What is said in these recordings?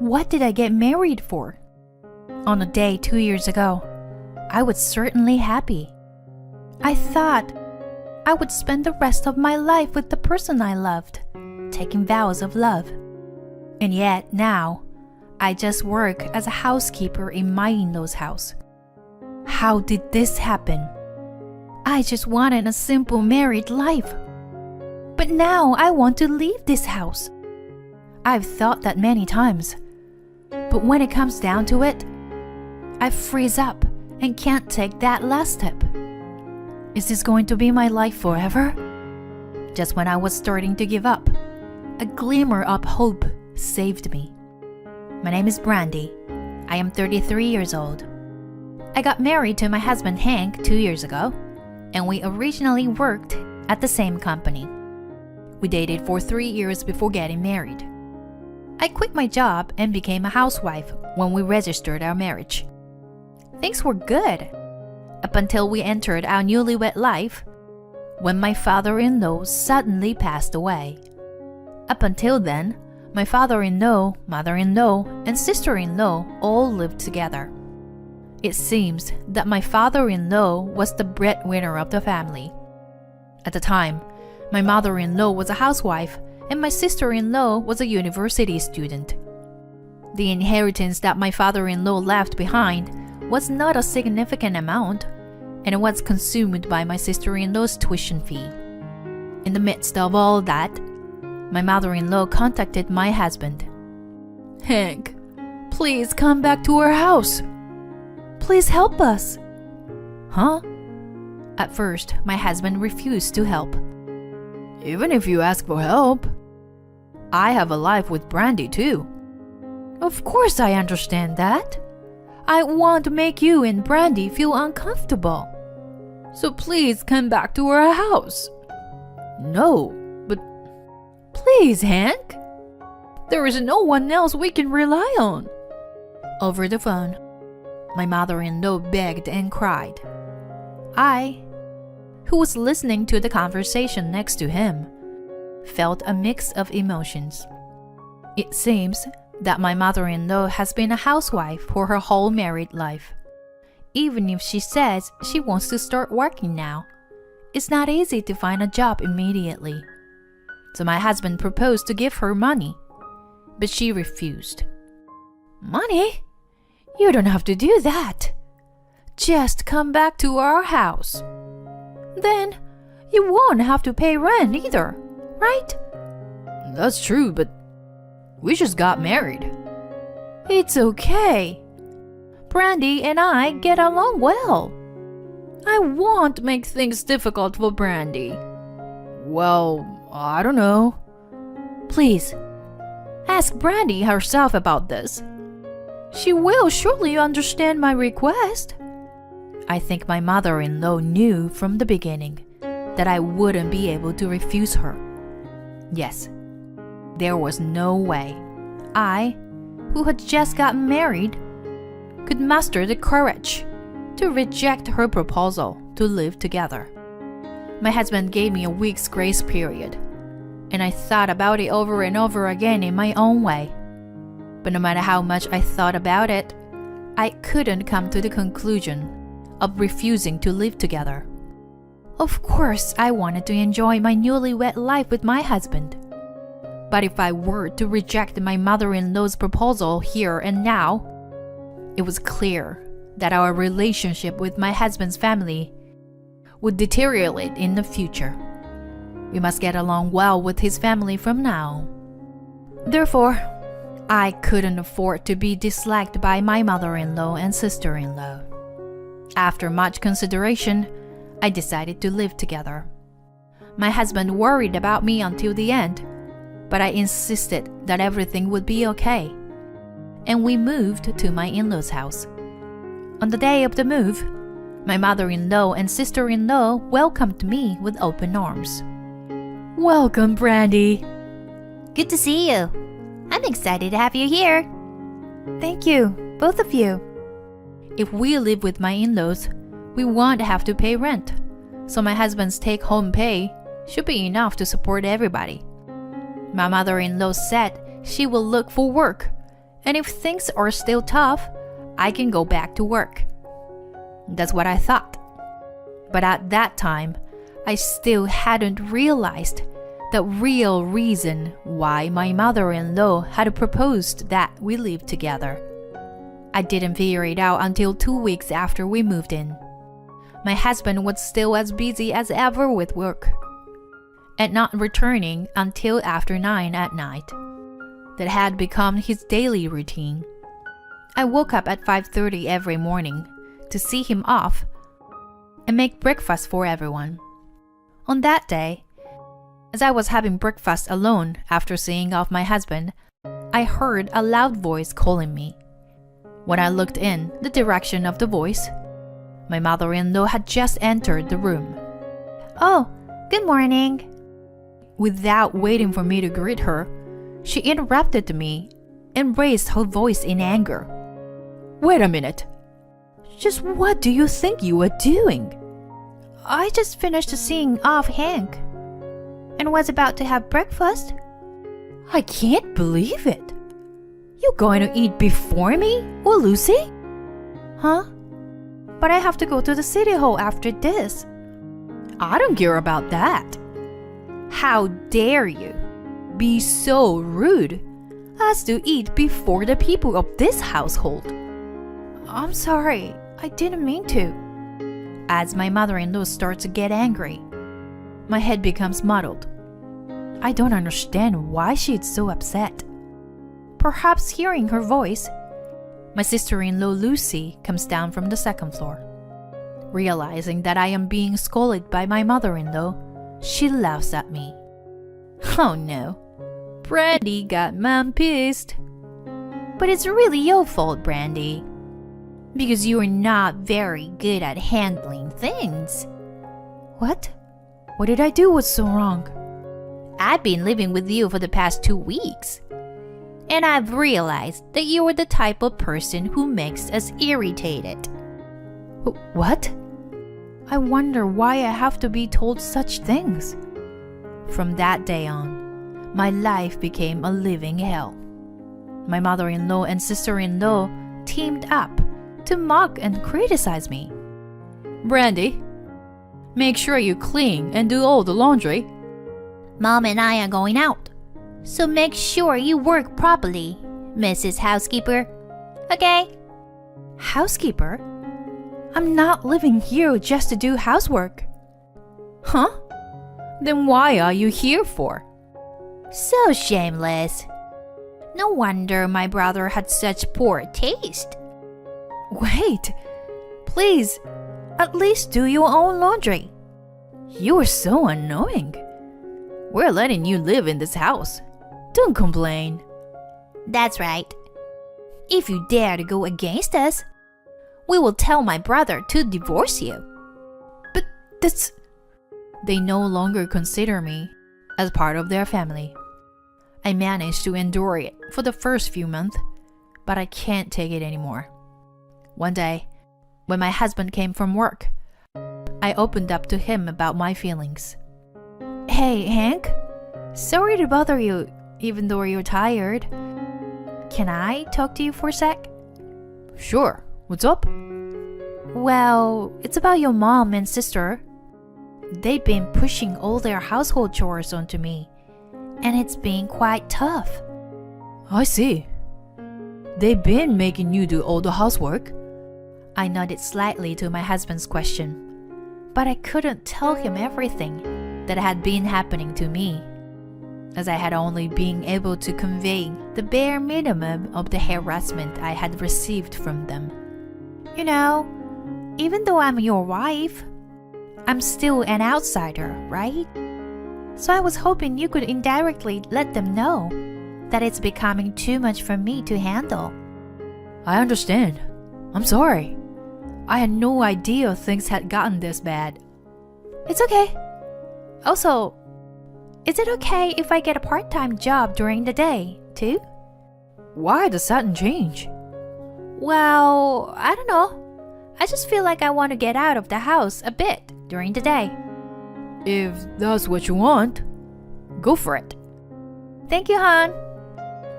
What did I get married for? On a day 2 years ago, I was certainly happy. I thought I would spend the rest of my life with the person I loved, taking vows of love. And yet now, I just work as a housekeeper in my in-laws' house. How did this happen? I just wanted a simple married life. But now I want to leave this house. I've thought that many times. But when it comes down to it, I freeze up and can't take that last step. Is this going to be my life forever? Just when I was starting to give up, a glimmer of hope saved me. My name is Brandy. I am 33 years old. I got married to my husband Hank 2 years ago, and we originally worked at the same company. We dated for 3 years before getting married. I quit my job and became a housewife when we registered our marriage. Things were good up until we entered our newlywed life when my father-in-law suddenly passed away. Up until then, my father-in-law, mother-in-law, and sister-in-law all lived together. It seems that my father-in-law was the breadwinner of the family. At the time, my mother-in-law was a housewife and my sister-in-law was a university student. The inheritance that my father-in-law left behind was not a significant amount, and it was consumed by my sister-in-law's tuition fee. In the midst of all that, my mother-in-law contacted my husband. "Hank, please come back to our house. Please help us." "Huh?" At first, my husband refused to help. "Even if you ask for help, I have a life with Brandy too." "Of course I understand that. I won't make you and Brandy feel uncomfortable. So please come back to our house." "No, but please, Hank. There is no one else we can rely on." Over the phone, my mother-in-law begged and cried. I, who was listening to the conversation next to him, felt a mix of emotions. It seems that my mother-in-law has been a housewife for her whole married life. Even if she says she wants to start working now, it's not easy to find a job immediately. So my husband proposed to give her money, but she refused. "Money? You don't have to do that. Just come back to our house. Then you won't have to pay rent either, right?" "That's true, but we just got married." "It's okay. Brandy and I get along well. I won't make things difficult for Brandy." "Well, I don't know." "Please, ask Brandy herself about this. She will surely understand my request." I think my mother-in-law knew from the beginning that I wouldn't be able to refuse her. Yes, there was no way I, who had just gotten married, could muster the courage to reject her proposal to live together. My husband gave me a week's grace period, and I thought about it over and over again in my own way. But no matter how much I thought about it, I couldn't come to the conclusion of refusing to live together. Of course, I wanted to enjoy my newlywed life with my husband. But if I were to reject my mother-in-law's proposal here and now, it was clear that our relationship with my husband's family would deteriorate in the future. We must get along well with his family from now. Therefore, I couldn't afford to be disliked by my mother-in-law and sister-in-law. After much consideration, I decided to live together. My husband worried about me until the end, but I insisted that everything would be okay, and we moved to my in-laws' house. On the day of the move, my mother-in-law and sister-in-law welcomed me with open arms. "Welcome, Brandy." Good to see you. I'm excited to have you here." "Thank you, both of you." If we live with my in-laws, we won't have to pay rent, so my husband's take-home pay should be enough to support everybody. My mother-in-law said she will look for work And if things are still tough, I can go back to work. That's what I thought. But at that time, I still hadn't realized the real reason why my mother-in-law had proposed that we live together. I didn't figure it out until 2 weeks after we moved in. My husband was still as busy as ever with work, and not returning until after 9 at night. That had become his daily routine. I woke up at 5:30 every morning to see him off and make breakfast for everyone. On that day, as I was having breakfast alone after seeing off my husband, I heard a loud voice calling me. When I looked in the direction of the voice, my mother-in-law had just entered the room. Oh, good morning. Without waiting for me to greet her, she interrupted me and raised her voice in anger. Wait a minute. Just what do you think you were doing? I just finished seeing off Hank and was about to have breakfast. I can't believe it. You going to eat before me or Lucy? Huh? But I have to go to the city hall after this. I don't care about that. How dare you be so rude as to eat before the people of this household? I'm sorry, I didn't mean to. As my mother-in-law starts to get angry, my head becomes muddled. I don't understand why she's so upset. Perhaps hearing her voice, my sister-in-law Lucy comes down from the second floor. Realizing that I am being scolded by my mother-in-law, she laughs at me. Oh no, Brandy got Mom pissed. But it's really your fault, Brandy. Because you are not very good at handling things. What? What did I do what's so wrong? I've been living with you for the past 2 weeks. And I've realized that you are the type of person who makes us irritated. What? I wonder why I have to be told such things. From that day on, my life became a living hell. My mother-in-law and sister-in-law teamed up to mock and criticize me. Brandy, make sure you clean and do all the laundry. Mom and I are going out, so make sure you work properly, Mrs. Housekeeper. Okay? Housekeeper? I'm not living here just to do housework. Huh? Then why are you here for? So shameless. No wonder my brother had such poor taste. Wait, please, at least do your own laundry. You are so annoying. We're letting you live in this house. Don't complain. That's right. If you dare to go against us, we will tell my brother to divorce you. But that's... They no longer consider me as part of their family. I managed to endure it for the first few months, but I can't take it anymore. One day, when my husband came from work, I opened up to him about my feelings. Hey, Hank. Sorry to bother you, even though you're tired. Can I talk to you for a sec? Sure. What's up? Well, it's about your mom and sister. They've been pushing all their household chores onto me, and it's been quite tough. I see. They've been making you do all the housework? I nodded slightly to my husband's question, but I couldn't tell him everything that had been happening to me, as I had only been able to convey the bare minimum of the harassment I had received from them. You know, even though I'm your wife, I'm still an outsider, right? So I was hoping you could indirectly let them know that it's becoming too much for me to handle. I understand. I'm sorry. I had no idea things had gotten this bad. It's okay. Also, is it okay if I get a part-time job during the day, too? Why the sudden change? Well, I don't know. I just feel like I want to get out of the house a bit during the day. If that's what you want, go for it. Thank you, hon.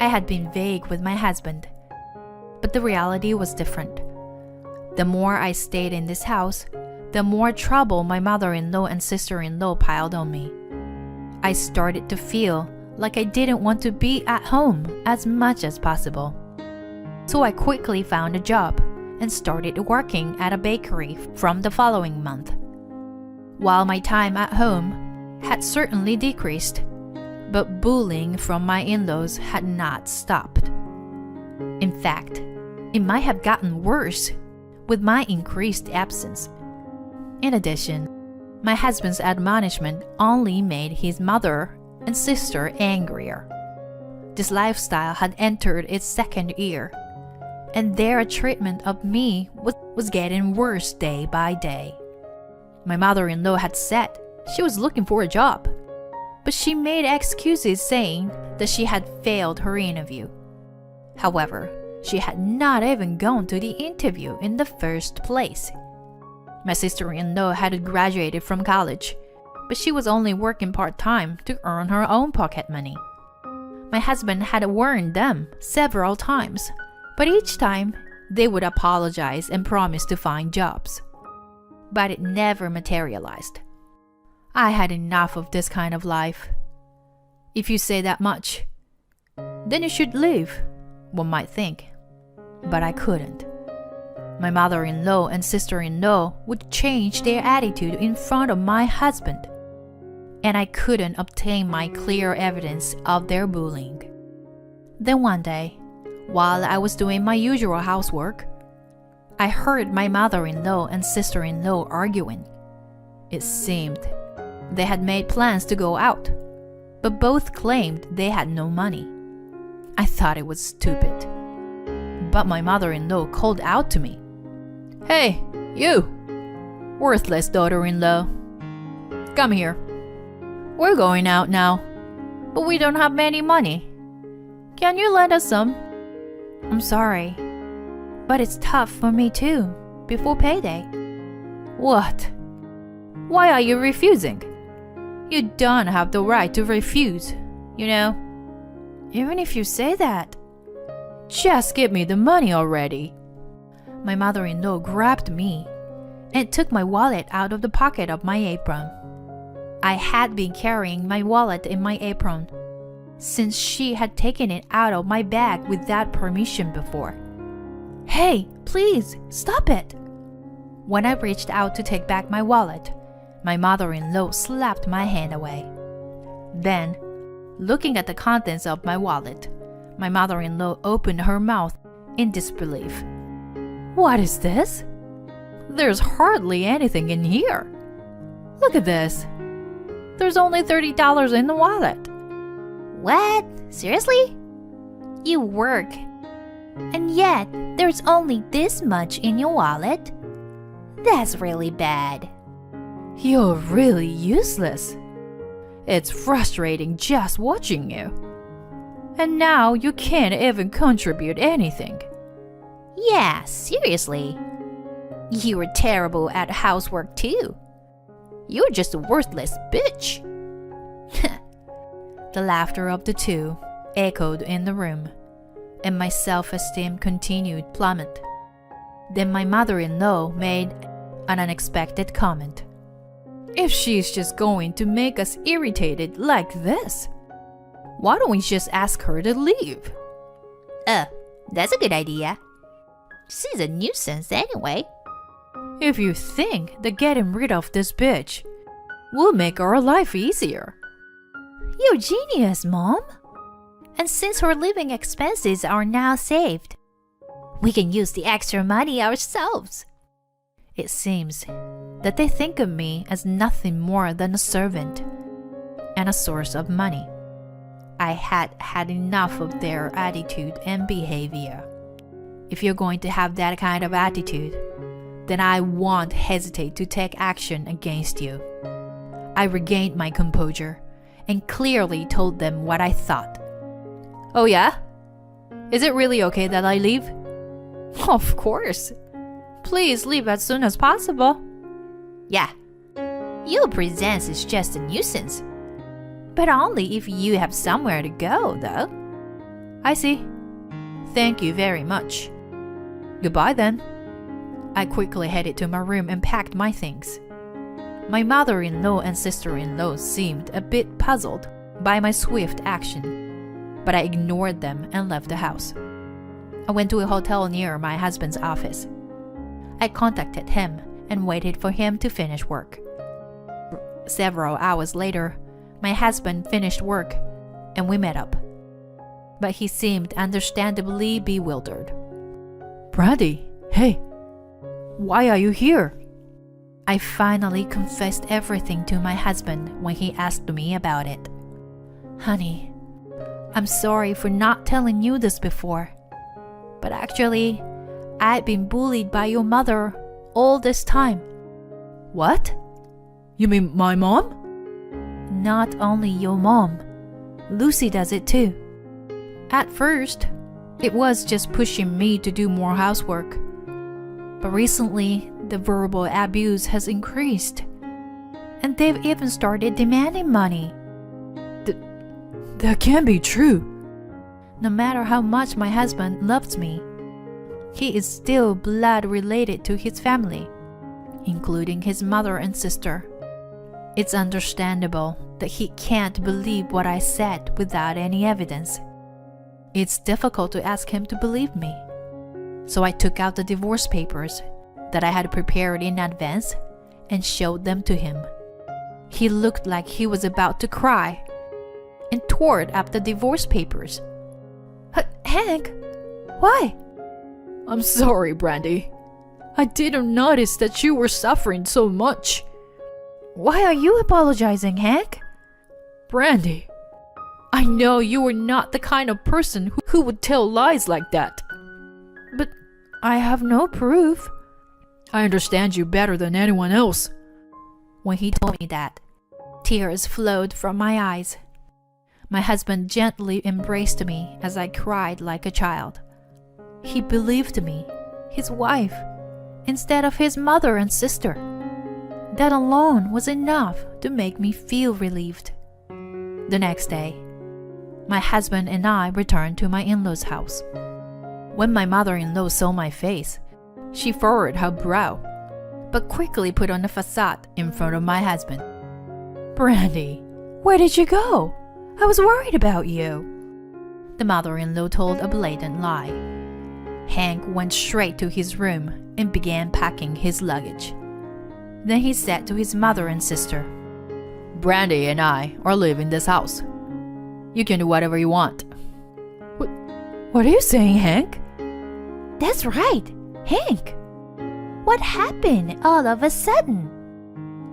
I had been vague with my husband, but the reality was different. The more I stayed in this house, the more trouble my mother-in-law and sister-in-law piled on me. I started to feel like I didn't want to be at home as much as possible. So I quickly found a job and started working at a bakery from the following month. While my time at home had certainly decreased, but bullying from my in-laws had not stopped. In fact, it might have gotten worse with my increased absence. In addition, my husband's admonishment only made his mother and sister angrier. This lifestyle had entered its second year, and their treatment of me was getting worse day by day. My mother-in-law had said she was looking for a job, but she made excuses saying that she had failed her interview. However, she had not even gone to the interview in the first place. My sister-in-law had graduated from college, but she was only working part-time to earn her own pocket money. My husband had warned them several times, but each time they would apologize and promise to find jobs. But it never materialized. I had enough of this kind of life. If you say that much, then you should leave, one might think. But I couldn't. My mother-in-law and sister-in-law would change their attitude in front of my husband, and I couldn't obtain my clear evidence of their bullying. Then one day, while I was doing my usual housework, I heard my mother-in-law and sister-in-law arguing. It seemed they had made plans to go out, but both claimed they had no money. I thought it was stupid. But my mother-in-law called out to me, "Hey, you! Worthless daughter-in-law. Come here. We're going out now, but we don't have many money. Can you lend us some?" I'm sorry, but it's tough for me too, before payday. What? Why are you refusing? You don't have the right to refuse, you know. Even if you say that. Just give me the money already. My mother-in-law grabbed me and took my wallet out of the pocket of my apron. I had been carrying my wallet in my apron since she had taken it out of my bag without permission before. Hey, please, stop it! When I reached out to take back my wallet, my mother-in-law slapped my hand away. Then, looking at the contents of my wallet, my mother-in-law opened her mouth in disbelief. What is this? There's hardly anything in here. Look at this. There's only $30 in the wallet. What? Seriously? You work, and yet there's only this much in your wallet? That's really bad. You're really useless. It's frustrating just watching you. And now you can't even contribute anything. Yeah, seriously. You were terrible at housework too. You're just a worthless bitch. The laughter of the two echoed in the room, and my self-esteem continued to plummet. Then my mother-in-law made an unexpected comment. If she's just going to make us irritated like this, why don't we just ask her to leave? That's a good idea. She's a nuisance anyway. If you think that getting rid of this bitch will make our life easier. You're genius, Mom. And since her living expenses are now saved, we can use the extra money ourselves. It seems that they think of me as nothing more than a servant and a source of money. I had had enough of their attitude and behavior. If you're going to have that kind of attitude, then I won't hesitate to take action against you. I regained my composure and clearly told them what I thought. Oh yeah? Is it really okay that I leave? Of course. Please leave as soon as possible. Yeah. Your presence is just a nuisance. But only if you have somewhere to go, though. I see. Thank you very much. Goodbye then. I quickly headed to my room and packed my things. My mother-in-law and sister-in-law seemed a bit puzzled by my swift action, but I ignored them and left the house. I went to a hotel near my husband's office. I contacted him and waited for him to finish work. Several hours later, my husband finished work and we met up. But he seemed understandably bewildered. Brandy, hey, why are you here? I finally confessed everything to my husband when he asked me about it. Honey, I'm sorry for not telling you this before, but actually, I'd been bullied by your mother all this time. What? You mean my mom? Not only your mom, Lucy does it too. At first, it was just pushing me to do more housework. But recently, the verbal abuse has increased. And they've even started demanding money. That can't be true. No matter how much my husband loves me, he is still blood related to his family, including his mother and sister. It's understandable that he can't believe what I said without any evidence. It's difficult to ask him to believe me. So I took out the divorce papers that I had prepared in advance and showed them to him. He looked like he was about to cry and tore up the divorce papers. Hank, why? I'm sorry, Brandy. I didn't notice that you were suffering so much. Why are you apologizing, Hank? Brandy, I know you are not the kind of person who would tell lies like that. But I have no proof. I understand you better than anyone else. When he told me that, tears flowed from my eyes. My husband gently embraced me as I cried like a child. He believed me, his wife, instead of his mother and sister. That alone was enough to make me feel relieved. The next day, my husband and I returned to my in-laws' house. When my mother-in-law saw my face, she furrowed her brow, but quickly put on a facade in front of my husband. Brandy, where did you go? I was worried about you. The mother-in-law told a blatant lie. Hank went straight to his room and began packing his luggage. Then he said to his mother and sister, Brandy and I are leaving this house. You can do whatever you want. What are you saying, Hank? That's right, Hank. What happened all of a sudden?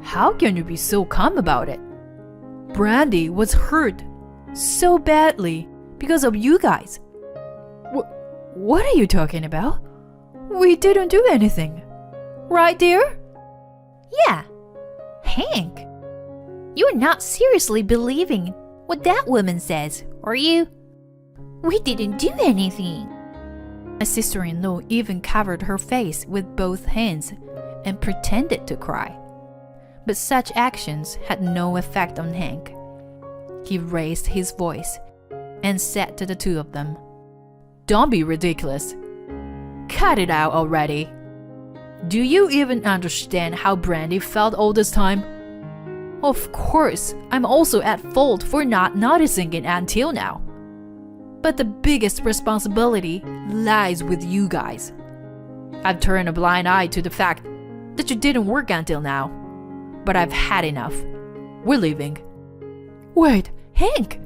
How can you be so calm about it? Brandy was hurt so badly because of you guys. What are you talking about? We didn't do anything. Right, dear? Yeah. Hank, you're not seriously believing what that woman says, are you? We didn't do anything. My sister-in-law even covered her face with both hands and pretended to cry. But such actions had no effect on Hank. He raised his voice and said to the two of them, Don't be ridiculous. Cut it out already. Do you even understand how Brandy felt all this time? Of course, I'm also at fault for not noticing it until now. But the biggest responsibility lies with you guys. I've turned a blind eye to the fact that you didn't work until now. But I've had enough. We're leaving. Wait, Hank!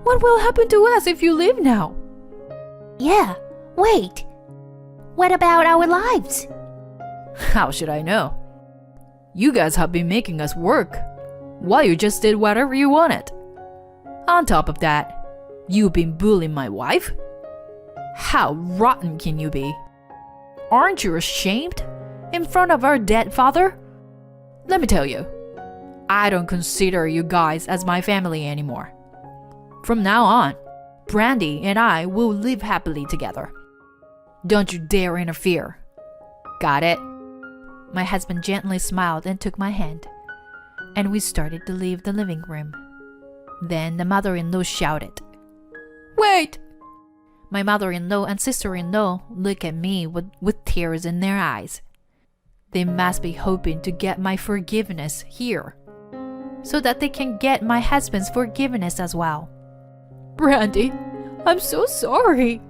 What will happen to us if you leave now? Yeah, wait. What about our lives? How should I know? You guys have been making us work, while you just did whatever you wanted. On top of that, you've been bullying my wife? How rotten can you be? Aren't you ashamed? In front of our dead father? Let me tell you, I don't consider you guys as my family anymore. From now on, Brandy and I will live happily together. Don't you dare interfere. Got it? My husband gently smiled and took my hand, and we started to leave the living room. Then the mother-in-law shouted, Wait! My mother-in-law and sister-in-law look at me with tears in their eyes. They must be hoping to get my forgiveness here, so that they can get my husband's forgiveness as well. Brandy, I'm so sorry.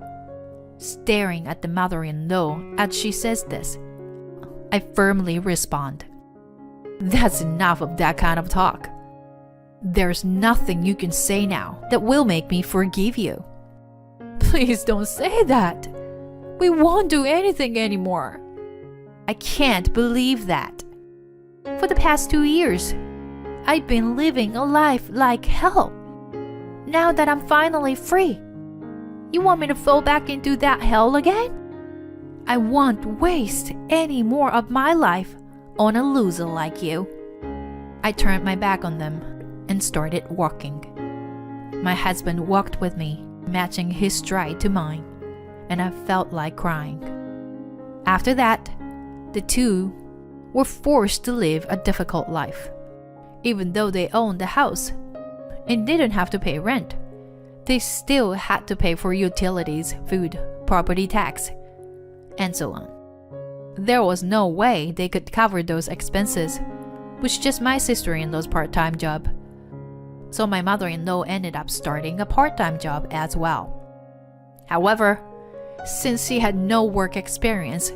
Staring at the mother-in-law as she says this, I firmly respond, that's enough of that kind of talk. There's nothing you can say now that will make me forgive you. Please don't say that. We won't do anything anymore. I can't believe that. For the past 2 years, I've been living a life like hell. Now that I'm finally free, you want me to fall back into that hell again? I won't waste any more of my life on a loser like you. I turned my back on them and started walking. My husband walked with me, matching his stride to mine, and I felt like crying. After that, the two were forced to live a difficult life. Even though they owned the house and didn't have to pay rent, they still had to pay for utilities, food, property tax, and so on. There was no way they could cover those expenses with just my sister-in-law's part-time job. So my mother-in-law ended up starting a part-time job as well. However, since she had no work experience,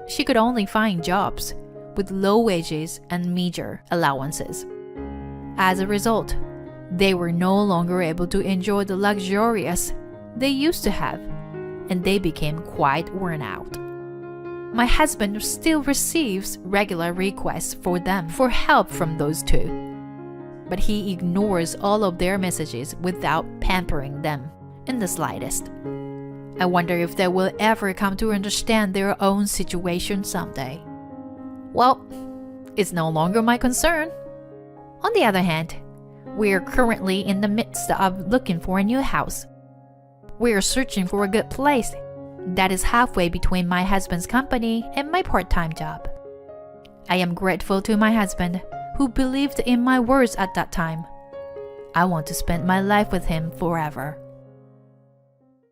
she could only find jobs with low wages and meager allowances. As a result, they were no longer able to enjoy the luxurious they used to have, and they became quite worn out. My husband still receives regular requests for them for help from those two, but he ignores all of their messages without pampering them in the slightest. I wonder if they will ever come to understand their own situation someday. Well, it's no longer my concern. On the other hand, we are currently in the midst of looking for a new house. We are searching for a good place that is halfway between my husband's company and my part-time job. I am grateful to my husband, who believed in my words at that time. I want to spend my life with him forever.